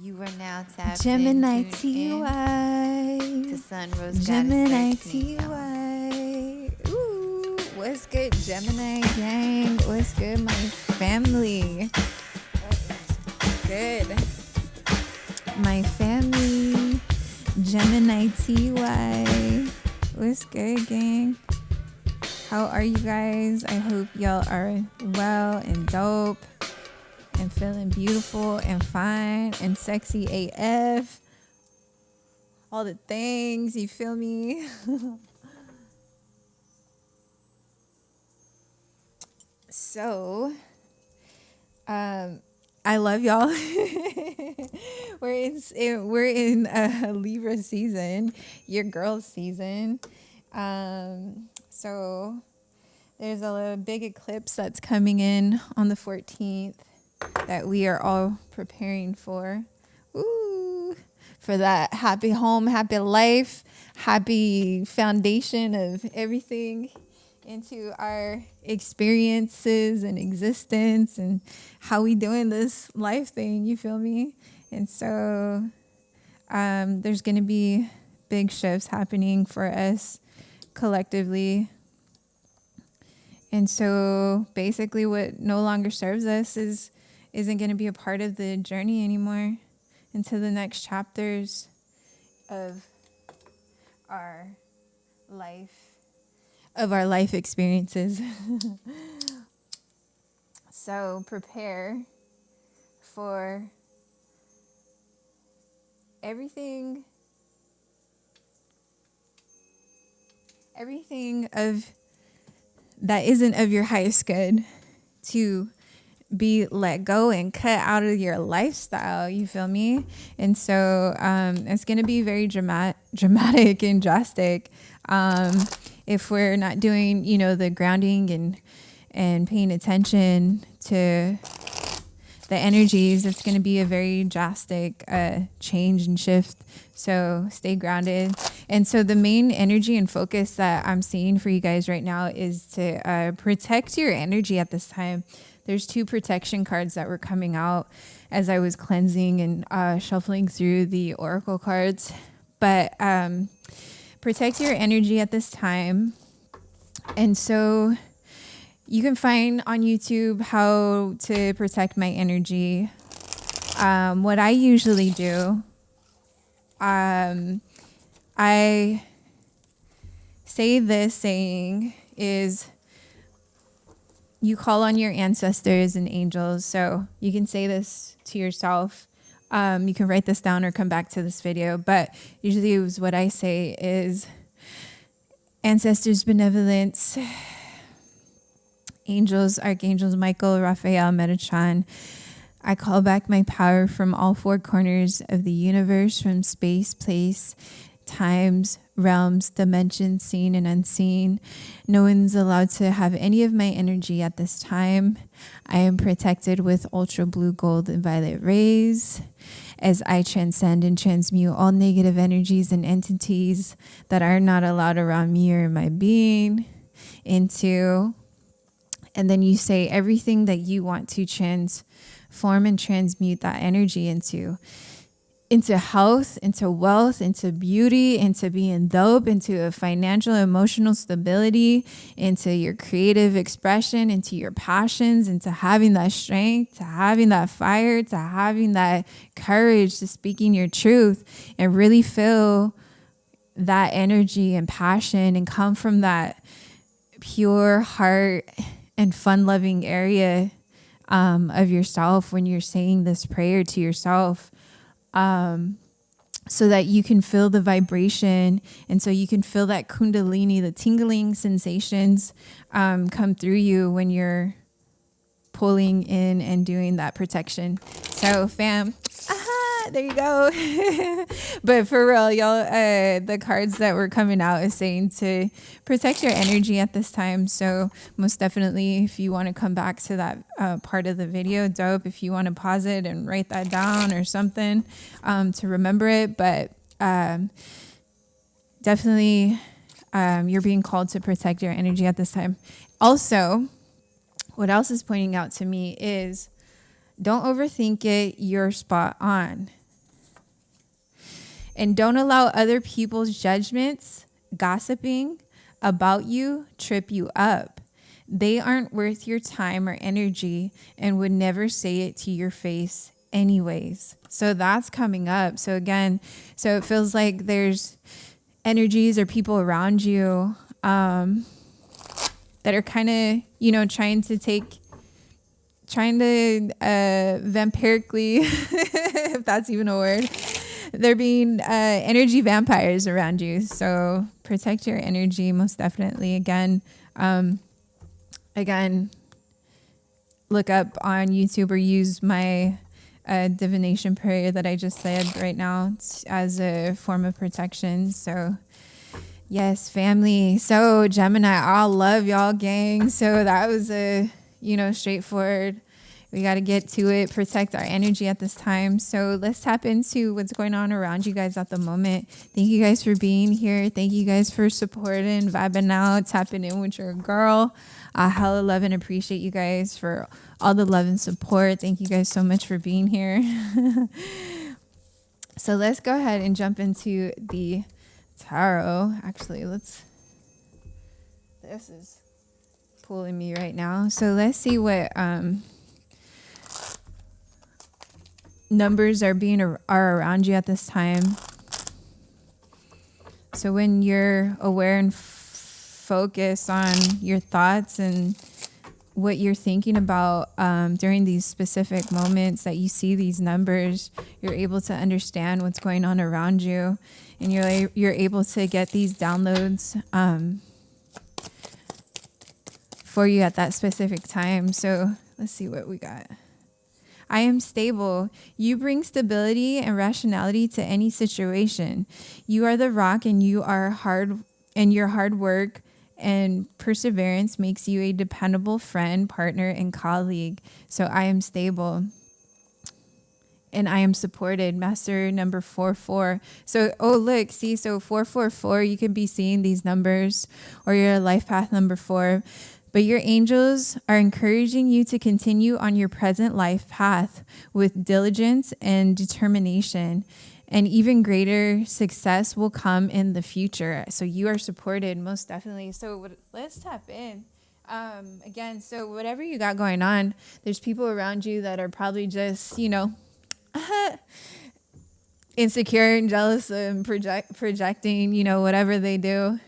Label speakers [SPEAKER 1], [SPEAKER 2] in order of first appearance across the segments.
[SPEAKER 1] You are now tapped
[SPEAKER 2] Gemini
[SPEAKER 1] in, tuned
[SPEAKER 2] TY.
[SPEAKER 1] in to Sun Rose
[SPEAKER 2] Gemini
[SPEAKER 1] Goddess 13, y'all.
[SPEAKER 2] TY. Ooh, what's good, Gemini gang? What's good, my family? What is good? My family, Gemini TY. What's good, gang? How are you guys? I hope y'all are well and dope and feeling beautiful and fine and sexy AF. All the things, you feel me? So, I love y'all. we're in Libra season, your girl season. So there's a big eclipse that's coming in on the 14th that we are all preparing for. Ooh, for that happy home, happy life, happy foundation of everything into our experiences and existence and how we doing this life thing, you feel me? And so there's going to be big shifts happening for us collectively. And so basically what no longer serves us isn't going to be a part of the journey anymore into the next chapters of our life experiences. So prepare for everything of that isn't of your highest good to be let go and cut out of your lifestyle, you feel me? And so it's going to be very dramatic and drastic if we're not doing, the grounding and paying attention to the energies. It's going to be a very drastic change and shift. So stay grounded. And so the main energy and focus that I'm seeing for you guys right now is to protect your energy at this time. There's 2 protection cards that were coming out as I was cleansing and shuffling through the oracle cards. But protect your energy at this time. And so you can find on YouTube how to protect my energy. What I usually do, I say this saying is, you call on your ancestors and angels. So you can say this to yourself. You can write this down or come back to this video. But usually it was what I say is, ancestors, benevolence, angels, archangels, Michael, Raphael, Metatron. I call back my power from all 4 corners of the universe, from space, place, times, realms, dimensions, seen and unseen. No one's allowed to have any of my energy at this time. I am protected with ultra blue, gold, and violet rays as I transcend and transmute all negative energies and entities that are not allowed around me or my being into. And then you say everything that you want to transform and transmute that energy into health, into wealth, into beauty, into being dope, into a financial, emotional stability, into your creative expression, into your passions, into having that strength, to having that fire, to having that courage, to speaking your truth and really feel that energy and passion and come from that pure heart and fun-loving area of yourself when you're saying this prayer to yourself. So that you can feel the vibration, and so you can feel that kundalini, the tingling sensations come through you when you're pulling in and doing that protection. So fam, there you go. But for real, y'all, the cards that were coming out is saying to protect your energy at this time. So most definitely, if you want to come back to that part of the video, dope. If you want to pause it and write that down or something to remember it. But definitely, you're being called to protect your energy at this time. Also, what else is pointing out to me is, don't overthink it. You're spot on. And don't allow other people's judgments, gossiping about you, trip you up. They aren't worth your time or energy and would never say it to your face anyways. So that's coming up. So again, so it feels like there's energies or people around you that are kind of, you know, trying to vampirically, if that's even a word, they're being energy vampires around you. So protect your energy, most definitely. Again, look up on YouTube or use my divination prayer that I just said right now as a form of protection. So yes, family. So Gemini, I love y'all, gang. So that was a, you know, straightforward. We got to get to it, protect our energy at this time. So let's tap into what's going on around you guys at the moment. Thank you guys for being here. Thank you guys for supporting, vibing out, tapping in with your girl. I hella love and appreciate you guys for all the love and support. Thank you guys so much for being here. So let's go ahead and jump into the tarot. Actually, this is pulling me right now. So let's see what numbers are around you at this time. So when you're aware and focus on your thoughts and what you're thinking about during these specific moments that you see these numbers, you're able to understand what's going on around you, and you're able to get these downloads for you at that specific time. So let's see what we got. I am stable. You bring stability and rationality to any situation. You are the rock, and your hard work and perseverance makes you a dependable friend, partner, and colleague. So I am stable and I am supported. Master number 44. So, look, see, so 444, you could be seeing these numbers, or your life path number 4. But your angels are encouraging you to continue on your present life path with diligence and determination, and even greater success will come in the future. So you are supported, most definitely. So let's tap in. Again, so whatever you got going on, there's people around you that are probably just, you know, insecure and jealous and projecting, you know, whatever they do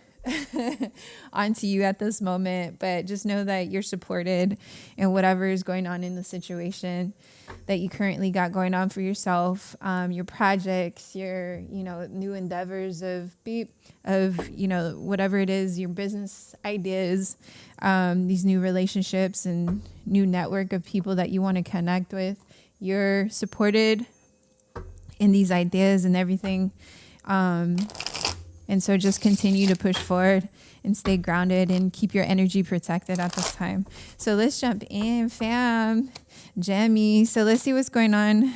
[SPEAKER 2] onto you at this moment. But just know that you're supported in whatever is going on in the situation that you currently got going on for yourself, your projects, your, you know, new endeavors of you know, whatever it is, your business ideas, these new relationships and new network of people that you want to connect with. You're supported in these ideas and everything. And so just continue to push forward and stay grounded and keep your energy protected at this time. So let's jump in, fam. Jamie. So let's see what's going on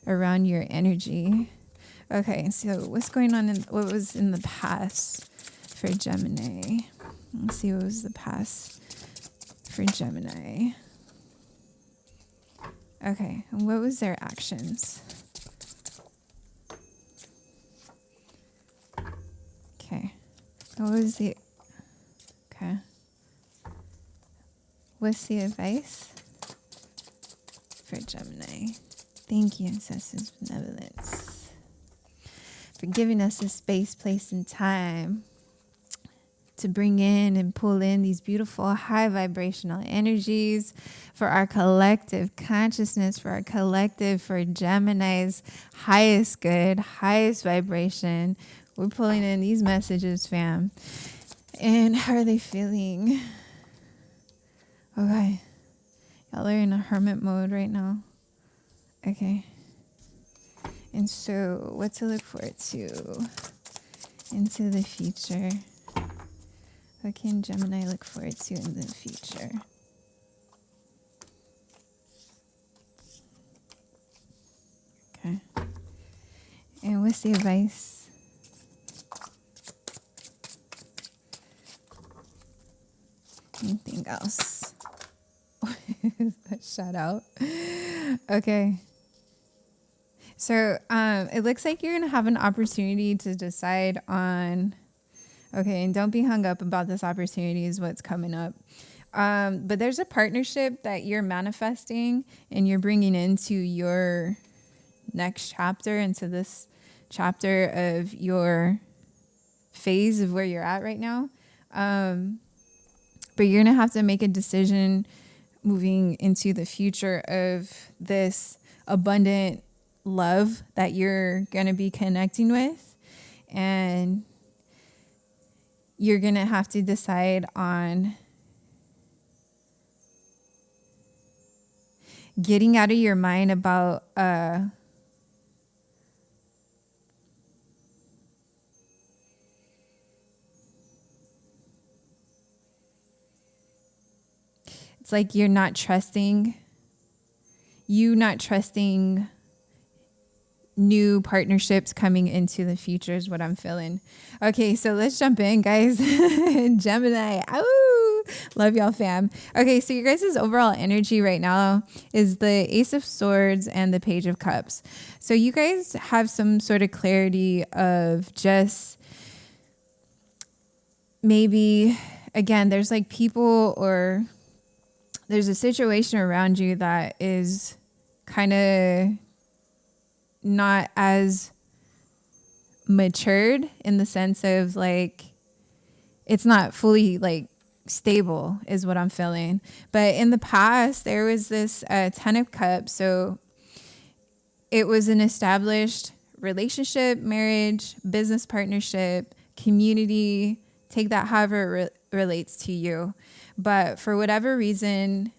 [SPEAKER 2] around your energy. Okay, so what's going on what was in the past for Gemini? Let's see what was the past for Gemini. Okay, and what was their actions? Okay. What's the advice for Gemini? Thank you, Ancestors' Benevolence, for giving us a space, place, and time to bring in and pull in these beautiful high vibrational energies for our collective consciousness, for Gemini's highest good, highest vibration. We're pulling in these messages, fam. And how are they feeling? Okay. Y'all are in a hermit mode right now. Okay. And so what to look forward to into the future? What can Gemini look forward to in the future? Okay. And what's the advice? Anything else? Shout out. Okay. So it looks like you're going to have an opportunity to decide on, okay, and don't be hung up about this opportunity is what's coming up. But there's a partnership that you're manifesting and you're bringing into your next chapter, into this chapter of your phase of where you're at right now. But you're going to have to make a decision moving into the future of this abundant love that you're going to be connecting with. And you're going to have to decide on getting out of your mind about it's like you're not trusting new partnerships coming into the future is what I'm feeling. Okay, so let's jump in, guys. Gemini. Ow! Love y'all, fam. Okay, so your guys' overall energy right now is the Ace of Swords and the Page of Cups. So you guys have some sort of clarity of just maybe, again, there's like people or there's a situation around you that is kind of not as matured in the sense of like it's not fully like stable is what I'm feeling. But in the past there was this 10 of Cups, so it was an established relationship, marriage, business partnership, community, take that however it relates to you. But for whatever reason,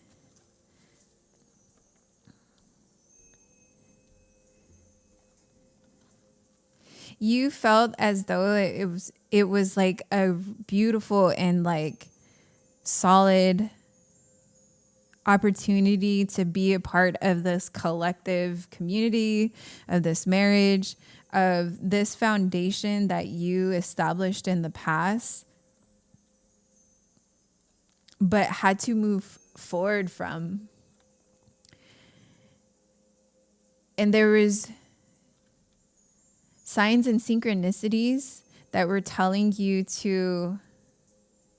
[SPEAKER 2] you felt as though it was like a beautiful and like solid opportunity to be a part of this collective community, of this marriage, of this foundation that you established in the past, but had to move forward from. And there was signs and synchronicities that were telling you to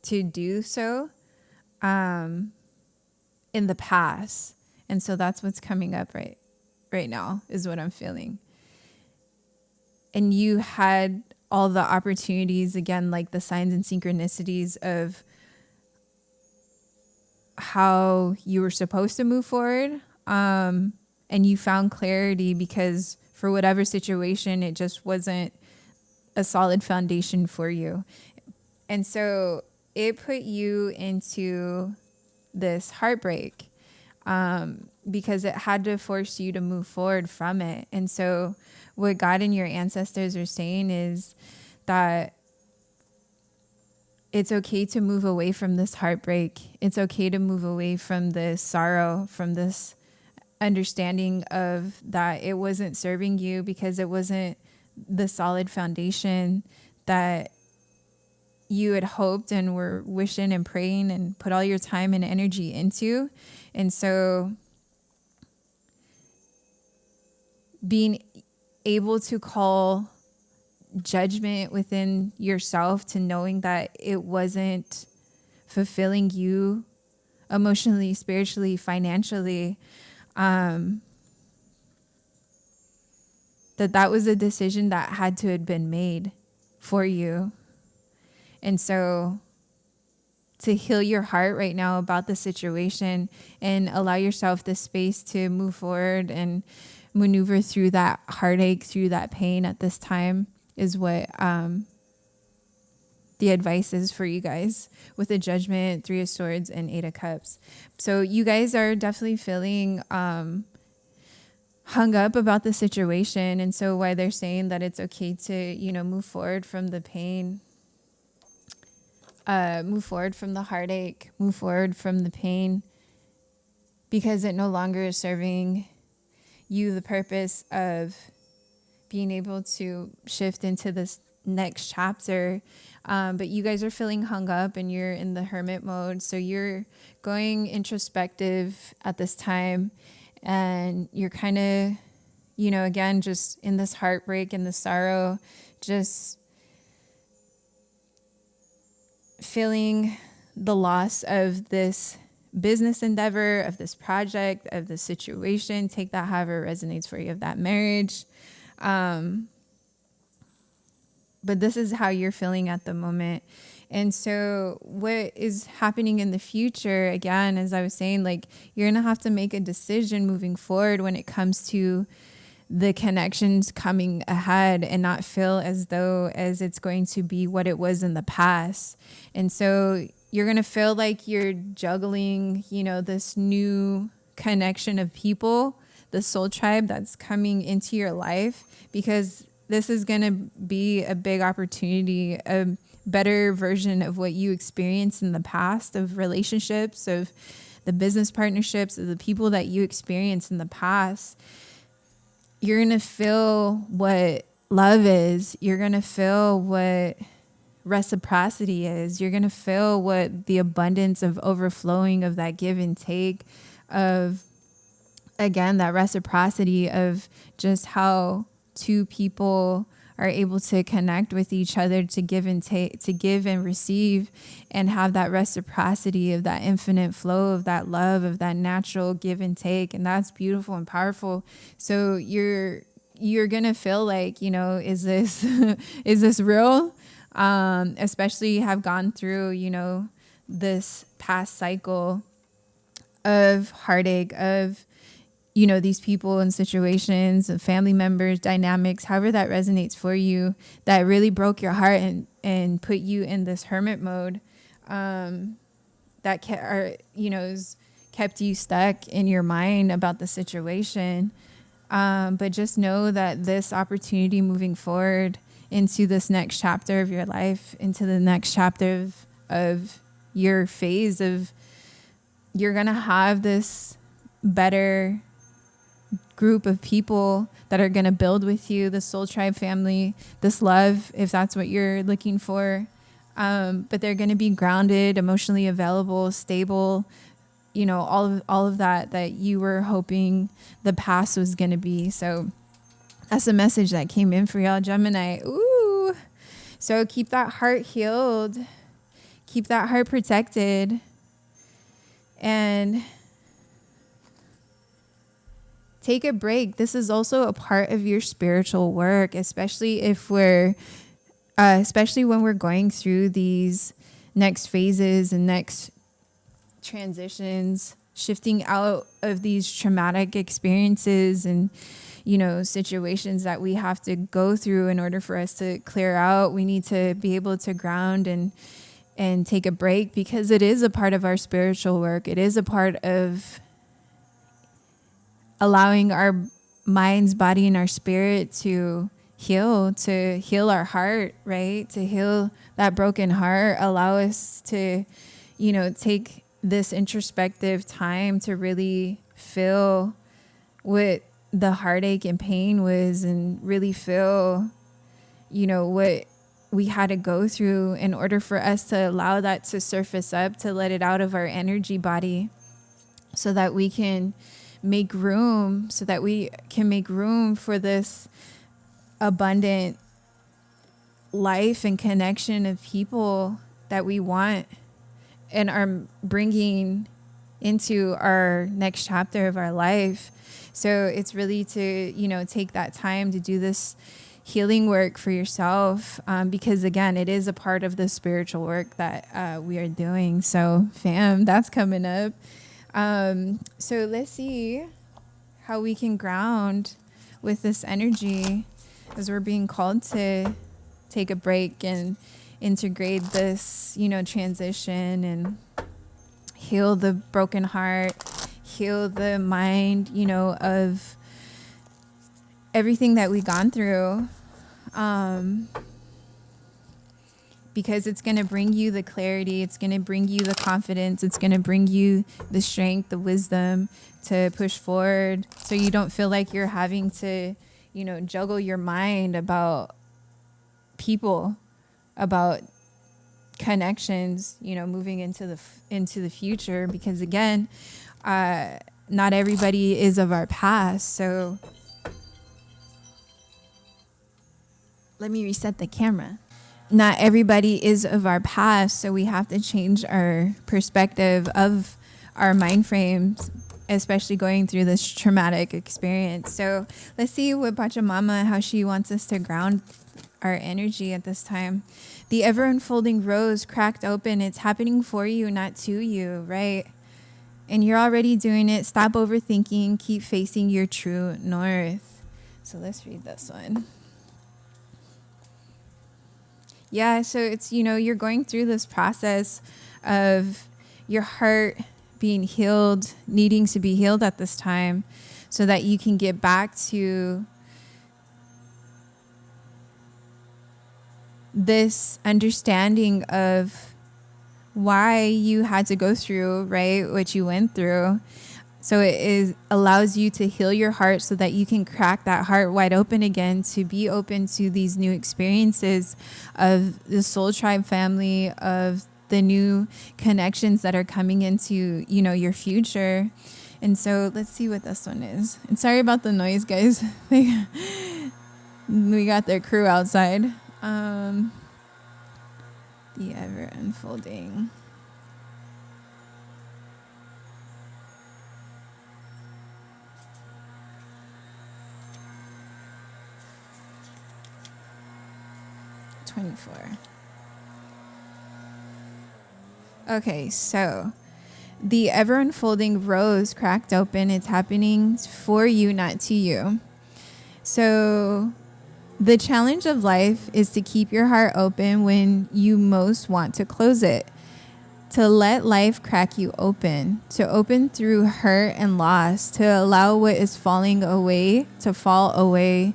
[SPEAKER 2] do so in the past. And so that's what's coming up right now is what I'm feeling. And you had all the opportunities, again, like the signs and synchronicities of how you were supposed to move forward. And you found clarity because for whatever situation, it just wasn't a solid foundation for you. And so it put you into this heartbreak because it had to force you to move forward from it. And so what God and your ancestors are saying is that it's okay to move away from this heartbreak. It's okay to move away from this sorrow, from this understanding of that it wasn't serving you because it wasn't the solid foundation that you had hoped and were wishing and praying and put all your time and energy into. And so being able to call judgment within yourself to knowing that it wasn't fulfilling you emotionally, spiritually, financially, that was a decision that had to have been made for you. And so to heal your heart right now about the situation and allow yourself the space to move forward and maneuver through that heartache, through that pain at this time is what the advice is for you guys with the Judgment, 3 of Swords, and 8 of Cups. So you guys are definitely feeling hung up about the situation. And so why they're saying that it's okay to, move forward from the pain, move forward from the heartache, move forward from the pain, because it no longer is serving you the purpose of being able to shift into this next chapter. But you guys are feeling hung up and you're in the hermit mode. So you're going introspective at this time and you're kind of again, just in this heartbreak and the sorrow, just feeling the loss of this business endeavor, of this project, of the situation. Take that however resonates for you, of that marriage. But this is how you're feeling at the moment. And so what is happening in the future, again, as I was saying, like, you're going to have to make a decision moving forward when it comes to the connections coming ahead, and not feel as though as it's going to be what it was in the past. And so you're going to feel like you're juggling, this new connection of people, the soul tribe that's coming into your life, because this is going to be a big opportunity, a better version of what you experienced in the past, of relationships, of the business partnerships, of the people that you experienced in the past. You're going to feel what love is. You're going to feel what reciprocity is. You're going to feel what the abundance of overflowing of that give and take, of, again, that reciprocity of just how two people are able to connect with each other, to give and take, to give and receive, and have that reciprocity of that infinite flow of that love, of that natural give and take. And that's beautiful and powerful. So you're going to feel like, is this, is this real? Especially have gone through, this past cycle of heartache, of, these people and situations and family members, dynamics, however that resonates for you, that really broke your heart and put you in this hermit mode, that has kept you stuck in your mind about the situation. But just know that this opportunity moving forward into this next chapter of your life, into the next chapter of your phase of, you're going to have this better group of people that are going to build with you, the soul tribe family, this love, if that's what you're looking for. But they're going to be grounded, emotionally available, stable, all of that you were hoping the past was going to be. So that's a message that came in for y'all, Gemini. Ooh. So keep that heart healed, keep that heart protected, and take a break. This is also a part of your spiritual work, especially especially when we're going through these next phases and next transitions, shifting out of these traumatic experiences and, situations that we have to go through in order for us to clear out. We need to be able to ground and take a break, because it is a part of our spiritual work. It is a part of allowing our minds, body, and our spirit to heal our heart, right? To heal that broken heart, allow us to, take this introspective time to really feel what the heartache and pain was, and really feel, what we had to go through in order for us to allow that to surface up, to let it out of our energy body, so that we can make room for this abundant life and connection of people that we want and are bringing into our next chapter of our life. So it's really to, take that time to do this healing work for yourself, because again, it is a part of the spiritual work that we are doing. So fam, that's coming up. So let's see how we can ground with this energy as we're being called to take a break and integrate this, transition, and heal the broken heart, heal the mind, of everything that we've gone through. Because it's going to bring you the clarity, it's going to bring you the confidence, it's going to bring you the strength, the wisdom to push forward, so you don't feel like you're having to, juggle your mind about people, about connections, moving into the future. Because again, not everybody is of our past, so let me reset the camera. Not everybody is of our past, so we have to change our perspective of our mind frames, especially going through this traumatic experience. So let's see what Pachamama, how she wants us to ground our energy at this time. The ever unfolding rose cracked open. It's happening for you, not to you, right? And you're already doing it. Stop overthinking. Keep facing your true north. So let's read this one. Yeah, so it's, you're going through this process of your heart being healed, needing to be healed at this time so that you can get back to this understanding of why you had to go through, right, what you went through. So it allows you to heal your heart so that you can crack that heart wide open again to be open to these new experiences of the soul tribe family, of the new connections that are coming into, your future. And so let's see what this one is. And sorry about the noise, guys. We got their crew outside. The ever unfolding. Okay, so the ever unfolding rose cracked open. It's happening for you, not to you. So the challenge of life is to keep your heart open when you most want to close it. To let life crack you open. To open through hurt and loss. To allow what is falling away to fall away.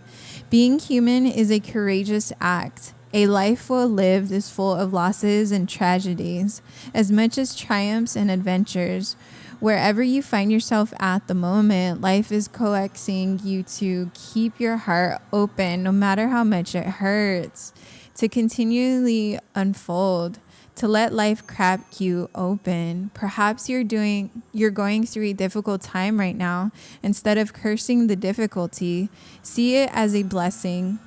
[SPEAKER 2] Being human is a courageous act. A life well lived is full of losses and tragedies, as much as triumphs and adventures. Wherever you find yourself at the moment, life is coaxing you to keep your heart open, no matter how much it hurts, to continually unfold, to let life crack you open. Perhaps you're going through a difficult time right now. Instead of cursing the difficulty, see it as a blessing.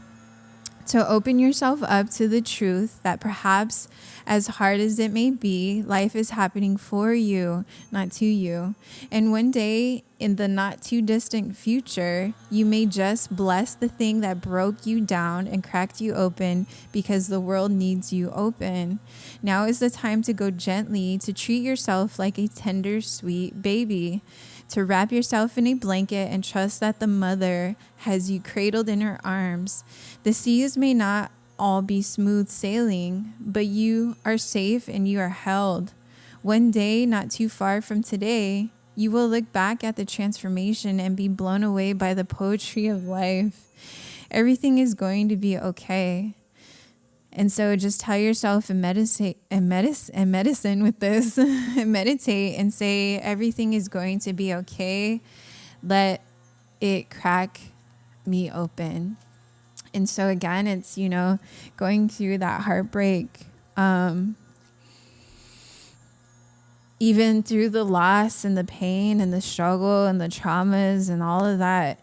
[SPEAKER 2] To open yourself up to the truth that perhaps, as hard as it may be, life is happening for you, not to you. And one day, in the not too distant future, you may just bless the thing that broke you down and cracked you open because the world needs you open. Now is the time to go gently, to treat yourself like a tender, sweet baby. To wrap yourself in a blanket and trust that the mother has you cradled in her arms. The seas may not all be smooth sailing, but you are safe and you are held. One day, not too far from today, you will look back at the transformation and be blown away by the poetry of life. Everything is going to be okay. And so just tell yourself and medicine with this, and meditate and say, everything is going to be okay. Let it crack me open. And so again, it's, going through that heartbreak, even through the loss and the pain and the struggle and the traumas and all of that.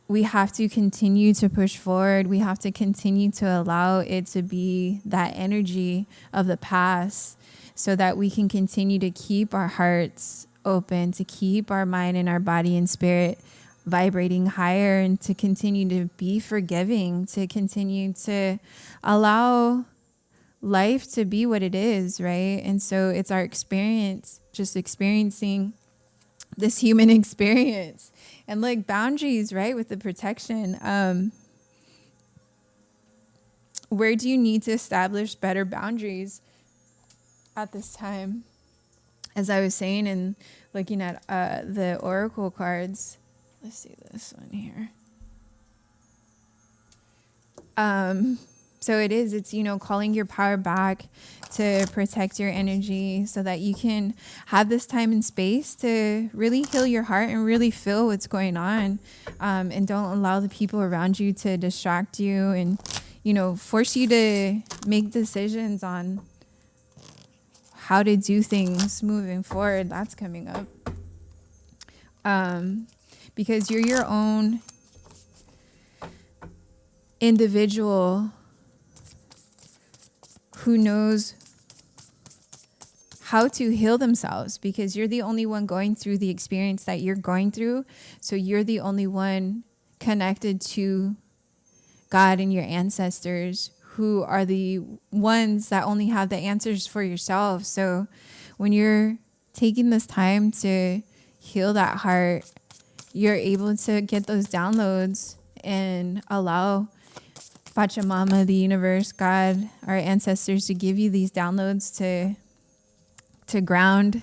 [SPEAKER 2] We have to continue to push forward. We have to continue to allow it to be that energy of the past so that we can continue to keep our hearts open, to keep our mind and our body and spirit vibrating higher, and to continue to be forgiving, to continue to allow life to be what it is, right? And so it's our experience, just experiencing this human experience. And like boundaries, right, with the protection. Where do you need to establish better boundaries at this time? As I was saying and looking at the oracle cards, let's see this one here. So it's, calling your power back to protect your energy so that you can have this time and space to really heal your heart and really feel what's going on. And don't allow the people around you to distract you and, force you to make decisions on how to do things moving forward. That's coming up. Because you're your own individual who knows how to heal themselves, because you're the only one going through the experience that you're going through. So you're the only one connected to God and your ancestors, who are the ones that only have the answers for yourself. So when you're taking this time to heal that heart, you're able to get those downloads and allow Pachamama, the universe, God, our ancestors, to give you these downloads to ground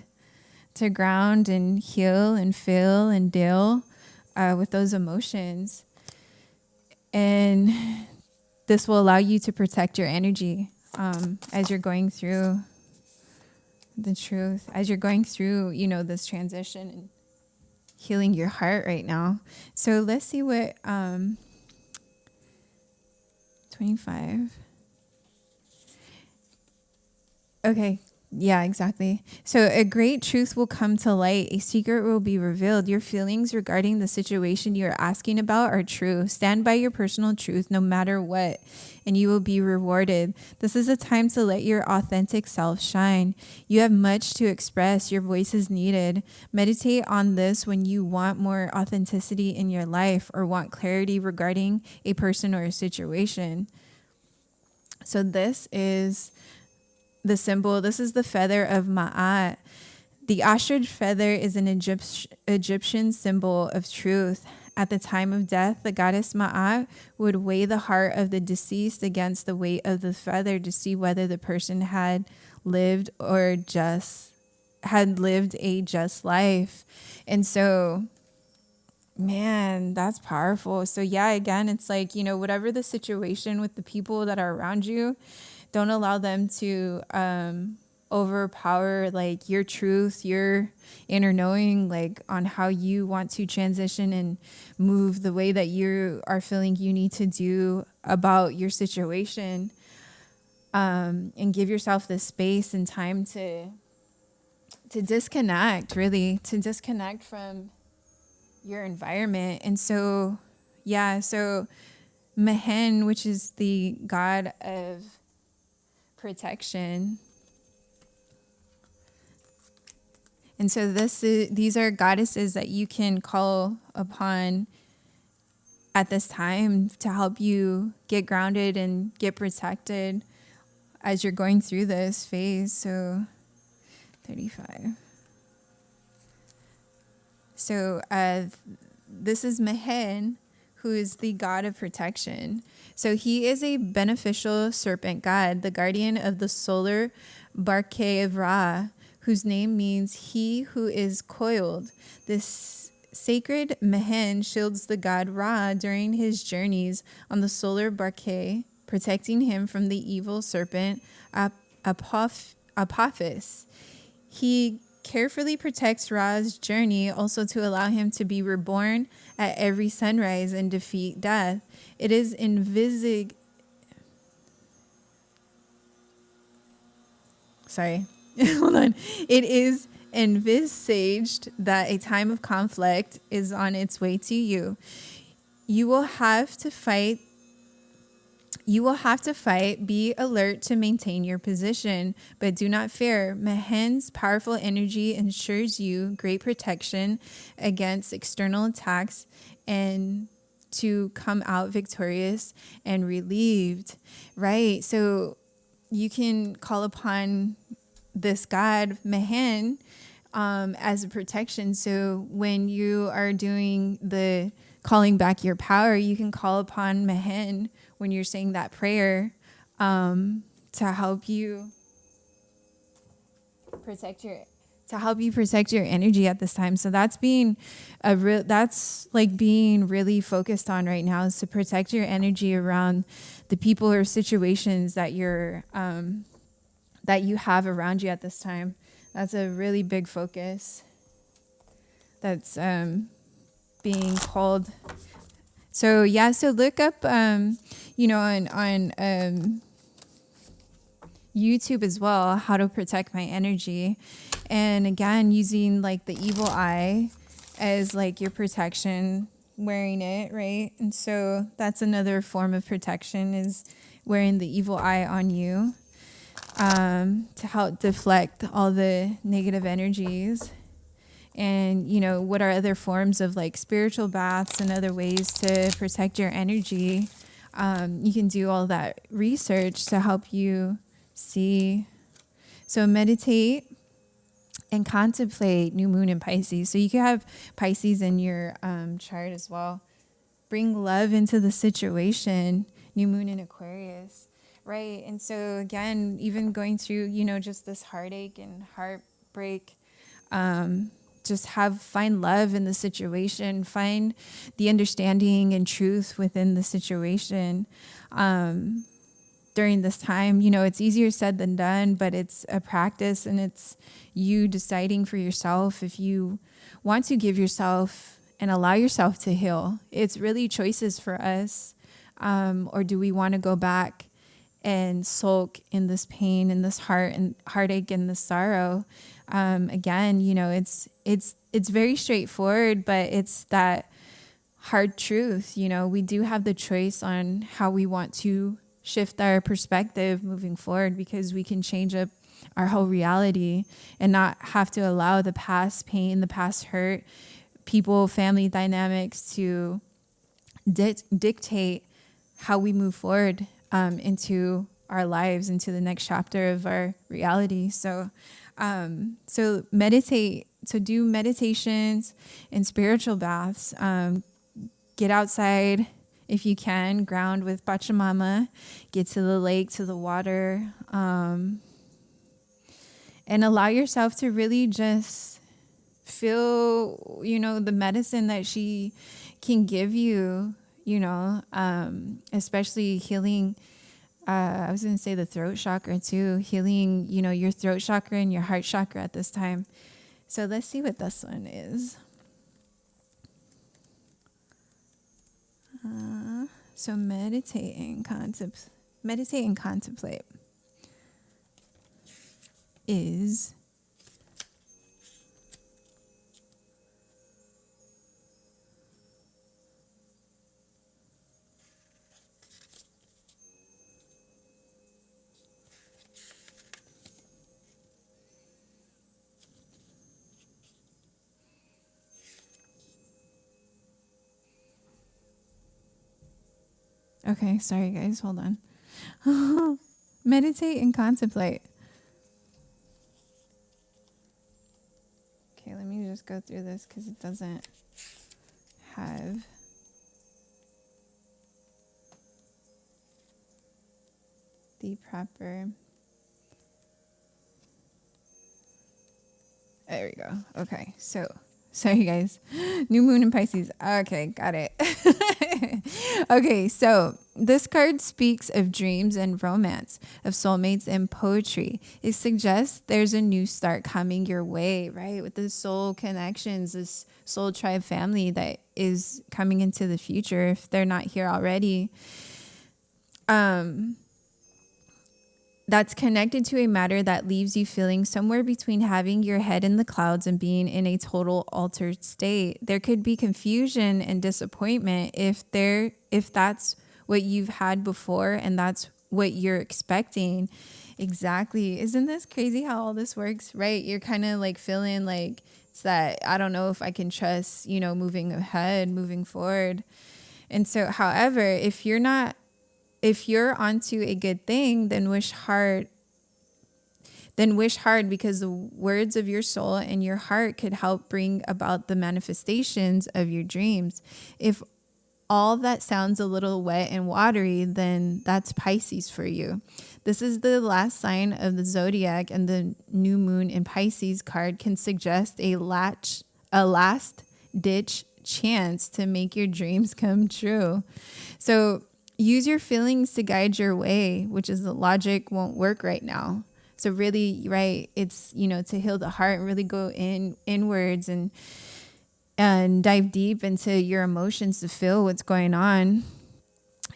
[SPEAKER 2] and heal and feel and deal with those emotions. And this will allow you to protect your energy as you're going through the truth, as you're going through, this transition and healing your heart right now. So let's see what 25. Okay. Yeah, exactly. So a great truth will come to light. A secret will be revealed. Your feelings regarding the situation you're asking about are true. Stand by your personal truth no matter what, and you will be rewarded. This is a time to let your authentic self shine. You have much to express. Your voice is needed. Meditate on this when you want more authenticity in your life or want clarity regarding a person or a situation. So this is the symbol. This is the feather of Ma'at. The ostrich feather is an Egyptian symbol of truth. At the time of death, the goddess Ma'at would weigh the heart of the deceased against the weight of the feather to see whether the person had lived a just life. And so, man, that's powerful. So yeah, again, it's like, whatever the situation with the people that are around you, don't allow them to overpower like your truth, your inner knowing, like on how you want to transition and move the way that you are feeling you need to do about your situation. And give yourself the space and time to disconnect, really, to disconnect from your environment. And so, yeah, so Mehen, which is the god of protection. And so these are goddesses that you can call upon at this time to help you get grounded and get protected as you're going through this phase. So 35. So this is Mehen, who is the god of protection. So he is a beneficial serpent god, the guardian of the solar Barke of Ra, whose name means he who is coiled. This sacred Mehen shields the god Ra during his journeys on the solar Barke, protecting him from the evil serpent Apophis. He carefully protects Ra's journey also to allow him to be reborn at every sunrise and defeat death. It is Hold on. It is envisaged that a time of conflict is on its way to you. You will have to fight. Be alert to maintain your position, but do not fear. Mehen's powerful energy ensures you great protection against external attacks and to come out victorious and relieved, right? So you can call upon this god, Mehen, as a protection. So when you are doing the calling back your power, you can call upon Mehen when you're saying that prayer to help you protect your energy at this time. So that's being being really focused on right now, is to protect your energy around the people or situations that you're that you have around you at this time. That's a really big focus that's being called. So yeah, so look up on YouTube as well, how to protect my energy. And again, using like the evil eye as like your protection wearing it, right? And so that's another form of protection, is wearing the evil eye on you, to help deflect all the negative energies. And, you know, what are other forms of like spiritual baths and other ways to protect your energy? You can do all that research to help you see. So meditate and contemplate new moon in Pisces. So you could have Pisces in your chart as well. Bring love into the situation, new moon in Aquarius, right? And so again, even going through, you know, just this heartache and heartbreak, just find love in the situation, find the understanding and truth within the situation. During this time, you know, it's easier said than done, but it's a practice, and it's you deciding for yourself if you want to give yourself and allow yourself to heal. It's really choices for us. Or do we want to go back and sulk in this pain and this heartache and this sorrow? Again, you know, it's very straightforward, but it's that hard truth. You know, we do have the choice on how we want to shift our perspective moving forward, because we can change up our whole reality and not have to allow the past pain, the past hurt, people, family dynamics to dictate how we move forward into our lives, into the next chapter of our reality. So meditate. So do meditations and spiritual baths. Get outside if you can. Ground with Pachamama. Get to the lake, to the water, and allow yourself to really just feel, you know, the medicine that she can give you. You know, especially healing. I was going to say the throat chakra too, healing, you know, your throat chakra and your heart chakra at this time. So let's see what this one is. So meditate and contemplate is okay, sorry guys, hold on. Meditate and contemplate. Okay, let me just go through this because it doesn't have the proper. There we go. Okay, so sorry guys. New moon in Pisces. Okay, got it. Okay, so this card speaks of dreams and romance, of soulmates and poetry. It suggests there's a new start coming your way, right? With the soul connections, this soul tribe family that is coming into the future if they're not here already. That's connected to a matter that leaves you feeling somewhere between having your head in the clouds and being in a total altered state. There could be confusion and disappointment if that's what you've had before and that's what you're expecting. Exactly. Isn't this crazy how all this works, right? You're kind of like feeling like it's that, I don't know if I can trust, you know, moving ahead, moving forward. And so, however, if you're onto a good thing, then wish hard. Because the words of your soul and your heart could help bring about the manifestations of your dreams. If all that sounds a little wet and watery, then that's Pisces for you. This is the last sign of the zodiac, and the new moon in Pisces card can suggest a last-ditch chance to make your dreams come true. So use your feelings to guide your way, which is the logic won't work right now. So really, right, it's, you know, to heal the heart and really go inwards and dive deep into your emotions to feel what's going on.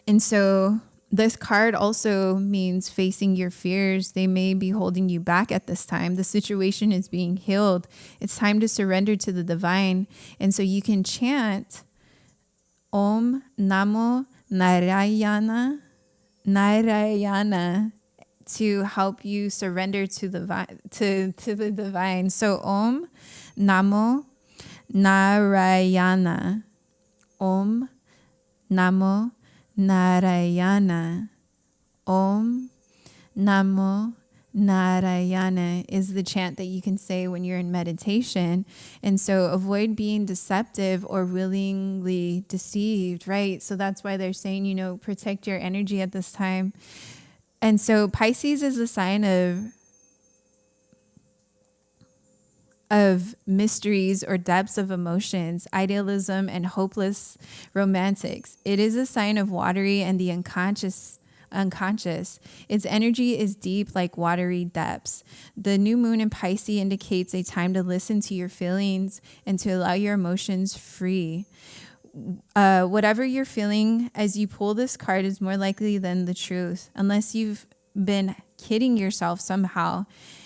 [SPEAKER 2] And so this card also means facing your fears. They may be holding you back at this time. The situation is being healed. It's time to surrender to the divine. And so you can chant NAMO, Narayana, to help you surrender to the divine. So Om, Namo, Narayana. Om, Namo, Narayana. Om, Namo, Narayana is the chant that you can say when you're in meditation. And so avoid being deceptive or willingly deceived, right? So that's why they're saying, protect your energy at this time. And so Pisces is a sign of mysteries or depths of emotions, idealism, and hopeless romantics. It is a sign of watery and the unconscious. Its energy is deep like watery depths. The new moon in Pisces indicates a time to listen to your feelings and to allow your emotions free. Whatever you're feeling as you pull this card is more likely than the truth, unless you've been kidding yourself somehow.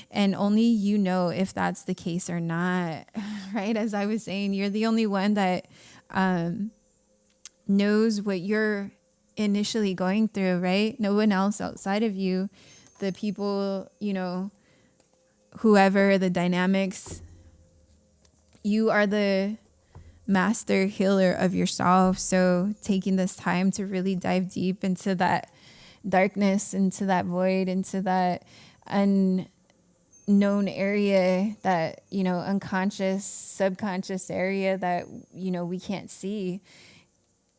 [SPEAKER 2] And only you know if that's the case or not, right? As I was saying, you're the only one that knows what you're initially going through, right? No one else outside of you, the people, whoever, the dynamics, you are the master healer of yourself. So taking this time to really dive deep into that darkness, into that void, into that unknown area, that unconscious, subconscious area that we can't see.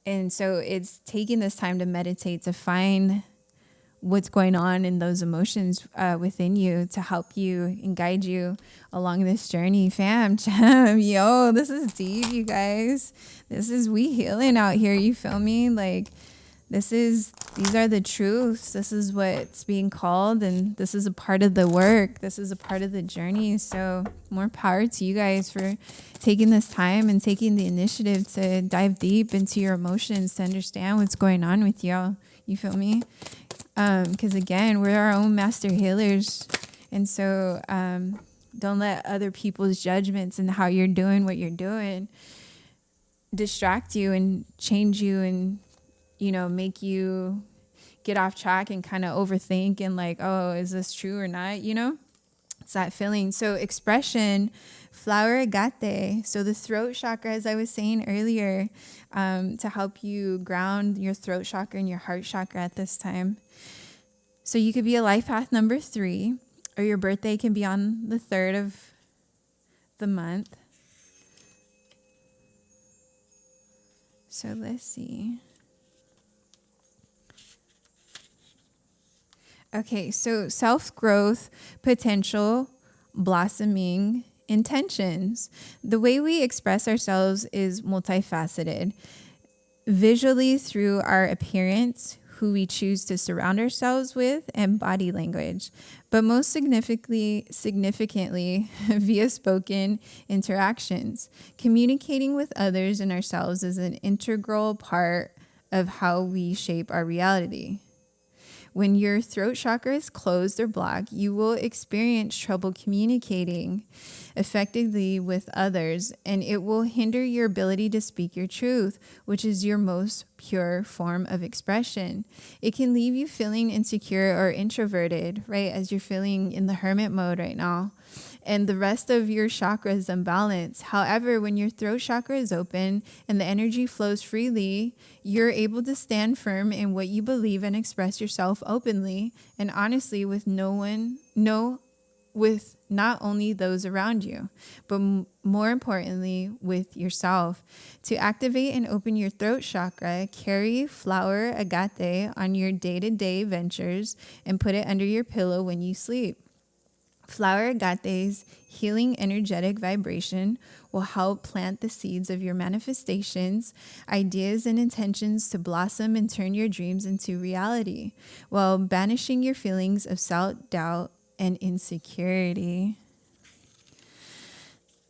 [SPEAKER 2] And so it's taking this time to meditate, to find what's going on in those emotions within you, to help you and guide you along this journey. Fam, yo, this is deep, you guys. This is we healing out here, you feel me? Like, these are the truths. This is what's being called, and this is a part of the work. This is a part of the journey. So more power to you guys for taking this time and taking the initiative to dive deep into your emotions, to understand what's going on with y'all. You feel me? Because again, we're our own master healers. And so don't let other people's judgments and how you're doing what you're doing distract you and change you and make you get off track and kind of overthink and like, oh, is this true or not? It's that feeling. So expression, flower agate. So the throat chakra, as I was saying earlier, to help you ground your throat chakra and your heart chakra at this time. So you could be a life path number 3, or your birthday can be on the 3rd of the month. So let's see. Okay, so self-growth, potential, blossoming, intentions. The way we express ourselves is multifaceted. Visually through our appearance, who we choose to surround ourselves with, and body language. But most significantly via spoken interactions. Communicating with others and ourselves is an integral part of how we shape our reality. When your throat chakra is closed or blocked, you will experience trouble communicating effectively with others, and it will hinder your ability to speak your truth, which is your most pure form of expression. It can leave you feeling insecure or introverted, right, as you're feeling in the hermit mode right now, and the rest of your chakra is unbalanced. However, when your throat chakra is open and the energy flows freely, you're able to stand firm in what you believe and express yourself openly and honestly with with not only those around you, but more importantly, with yourself. To activate and open your throat chakra, carry flower agate on your day-to-day ventures and put it under your pillow when you sleep. Flower agate's healing energetic vibration will help plant the seeds of your manifestations, ideas, and intentions to blossom and turn your dreams into reality, while banishing your feelings of self-doubt and insecurity.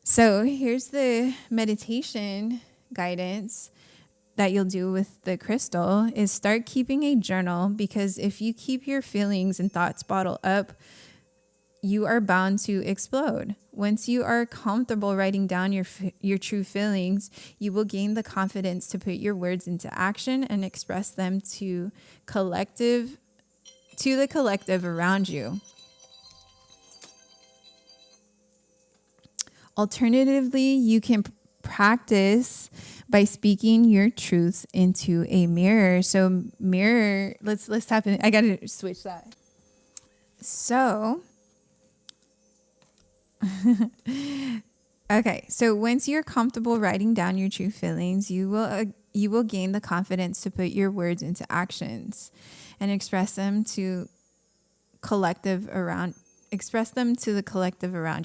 [SPEAKER 2] So here's the meditation guidance that you'll do with the crystal is start keeping a journal, because if you keep your feelings and thoughts bottled up, you are bound to explode. Once you are comfortable writing down your true feelings, you will gain the confidence to put your words into action and express them to the collective around you. Alternatively, you can practice by speaking your truths into a mirror. So mirror, let's tap in. I got to switch that. So, okay. So once you're comfortable writing down your true feelings, you will gain the confidence to put your words into actions and express them to the collective around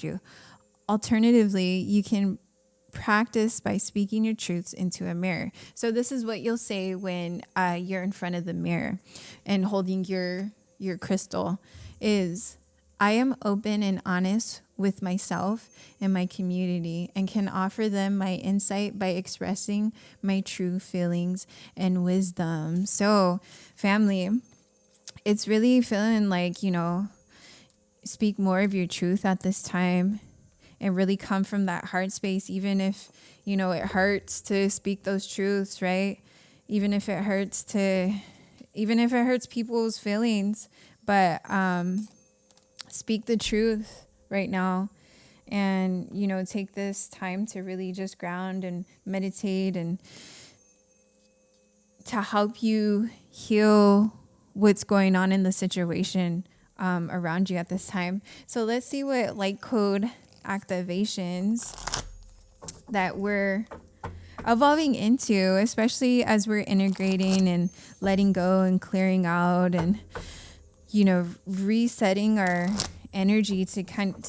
[SPEAKER 2] you. Alternatively, you can practice by speaking your truths into a mirror. So this is what you'll say when you're in front of the mirror and holding your crystal is, I am open and honest with myself and my community and can offer them my insight by expressing my true feelings and wisdom. So family, it's really feeling like, speak more of your truth at this time and really come from that heart space, even if, it hurts to speak those truths, right? Even if it hurts people's feelings, but speak the truth right now and, take this time to really just ground and meditate and to help you heal what's going on in the situation around you at this time. So let's see what light code activations that we're evolving into, especially as we're integrating and letting go and clearing out and, resetting our energy to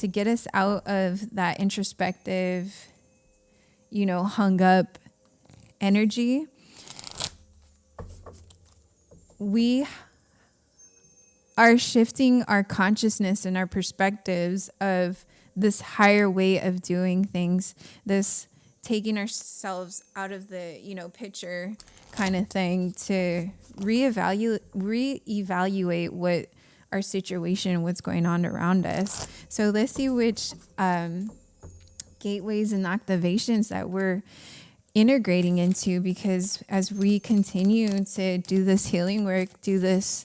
[SPEAKER 2] get us out of that introspective, hung up energy. We are shifting our consciousness and our perspectives of this higher way of doing things, this taking ourselves out of the, picture kind of thing to reevaluate what our situation, what's going on around us. So let's see which gateways and activations that we're integrating into, because as we continue to do this healing work, do this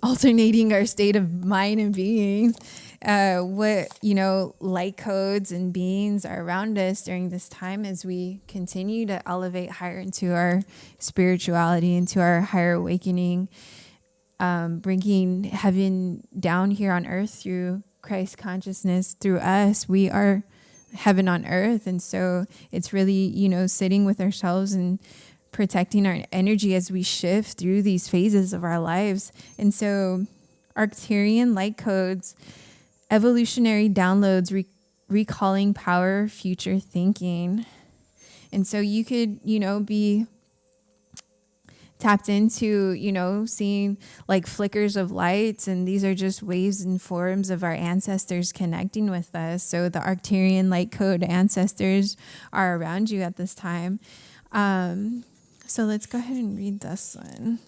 [SPEAKER 2] alternating our state of mind and being, what light codes and beings are around us during this time as we continue to elevate higher into our spirituality, into our higher awakening, bringing heaven down here on earth through Christ consciousness. Through us, we are heaven on earth. And so it's really, sitting with ourselves and protecting our energy as we shift through these phases of our lives. And so Arcturian light codes, evolutionary downloads, recalling power, future thinking. And so you could, be tapped into, seeing like flickers of lights, and these are just waves and forms of our ancestors connecting with us. So the Arcturian light code ancestors are around you at this time. So let's go ahead and read this one.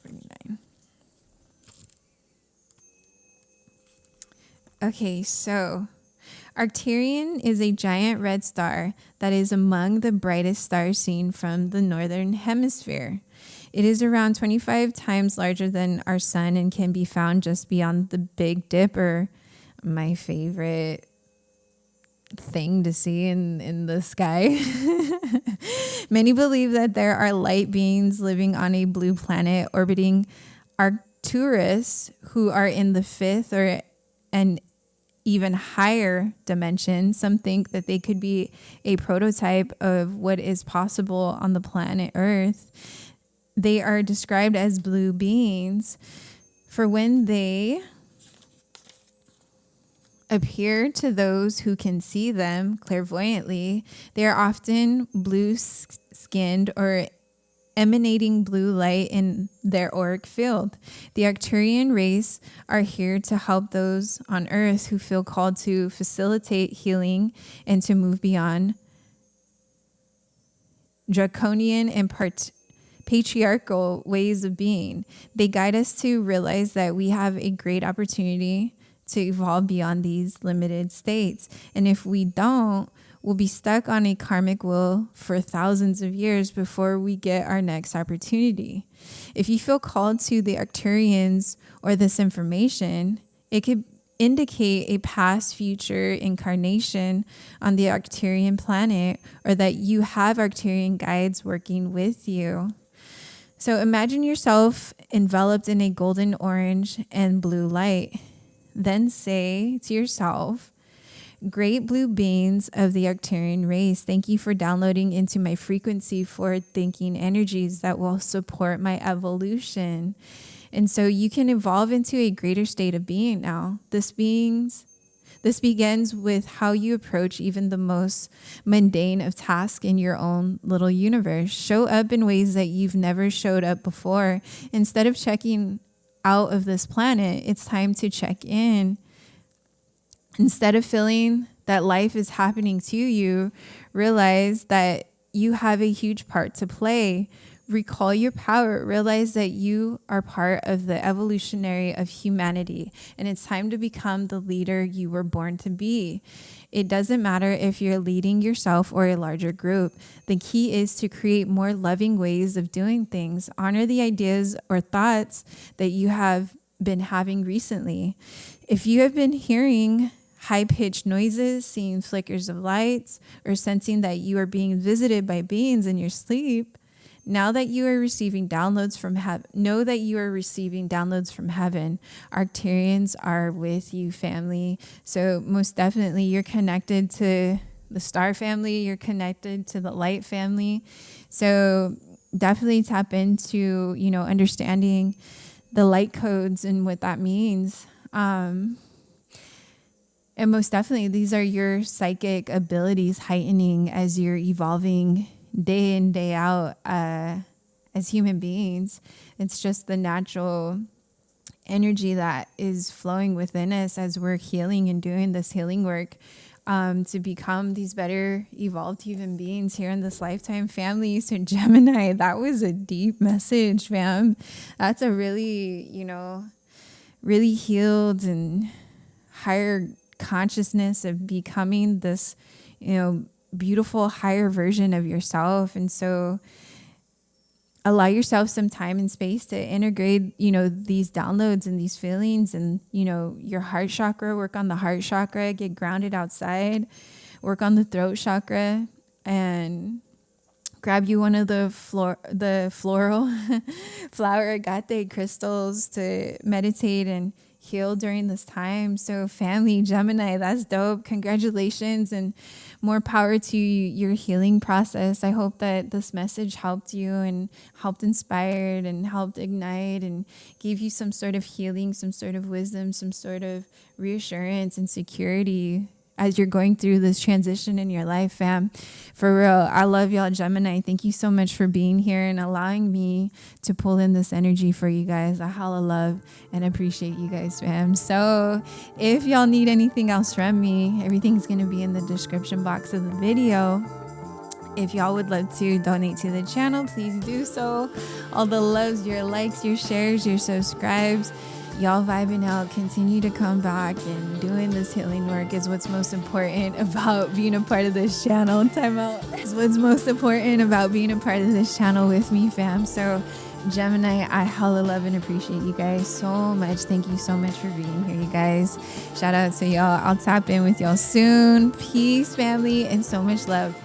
[SPEAKER 2] 49. Okay, so Arcturian is a giant red star that is among the brightest stars seen from the northern hemisphere. It is around 25 times larger than our sun and can be found just beyond the Big Dipper, my favorite thing to see in the sky. Many believe that there are light beings living on a blue planet orbiting Arcturus who are in the fifth or an even higher dimension. Some think that they could be a prototype of what is possible on the planet Earth. They are described as blue beings, for when they appear to those who can see them clairvoyantly, they are often blue-skinned or emanating blue light in their auric field. The Arcturian race are here to help those on Earth who feel called to facilitate healing and to move beyond draconian and patriarchal ways of being. They guide us to realize that we have a great opportunity to evolve beyond these limited states. And if we don't, we'll be stuck on a karmic wheel for thousands of years before we get our next opportunity. If you feel called to the Arcturians or this information, it could indicate a past future incarnation on the Arcturian planet, or that you have Arcturian guides working with you. So imagine yourself enveloped in a golden, orange, and blue light. Then say to yourself, great blue beings of the Arcturian race, thank you for downloading into my frequency forward thinking energies that will support my evolution. And so you can evolve into a greater state of being now. This begins with how you approach even the most mundane of tasks in your own little universe. Show up in ways that you've never showed up before. Instead of checking out of this planet, it's time to check in. Instead of feeling that life is happening to you, realize that you have a huge part to play. Recall your power. Realize that you are part of the evolutionary of humanity, and it's time to become the leader you were born to be. It doesn't matter if you're leading yourself or a larger group. The key is to create more loving ways of doing things. Honor the ideas or thoughts that you have been having recently. If you have been hearing high-pitched noises, seeing flickers of lights, or sensing that you are being visited by beings in your sleep, now that you are receiving downloads from heaven, know that you are receiving downloads from heaven. Arcturians are with you, family. So most definitely you're connected to the star family. You're connected to the light family. So definitely tap into, understanding the light codes and what that means. And most definitely, these are your psychic abilities heightening as you're evolving day in, day out as human beings. It's just the natural energy that is flowing within us as we're healing and doing this healing work to become these better evolved human beings here in this lifetime, family. So Gemini, that was a deep message, fam. That's a really, really healed and higher consciousness of becoming this, beautiful higher version of yourself. And so allow yourself some time and space to integrate, these downloads and these feelings and, your heart chakra, work on the heart chakra, get grounded outside, work on the throat chakra, and grab you one of the floral flower agate crystals to meditate and heal during this time. So family, Gemini, that's dope. Congratulations and more power to your healing process. I hope that this message helped you and helped inspire and helped ignite and gave you some sort of healing, some sort of wisdom, some sort of reassurance and security as you're going through this transition in your life, fam. For real, I love y'all, Gemini. Thank you so much for being here and allowing me to pull in this energy for you guys. I hella love and appreciate you guys, fam. So if y'all need anything else from me, everything's going to be in the description box of the video. If y'all would love to donate to the channel, please do so. All the loves, your likes, your shares, your subscribes, y'all vibing out, continue to come back, and doing this healing work is what's most important about being a part of this channel. Time out is what's most important about being a part of this channel with me, fam. So Gemini, I hella love and appreciate you guys so much. Thank you so much for being here, you guys. Shout out to y'all. I'll tap in with y'all soon. Peace, family, and so much love.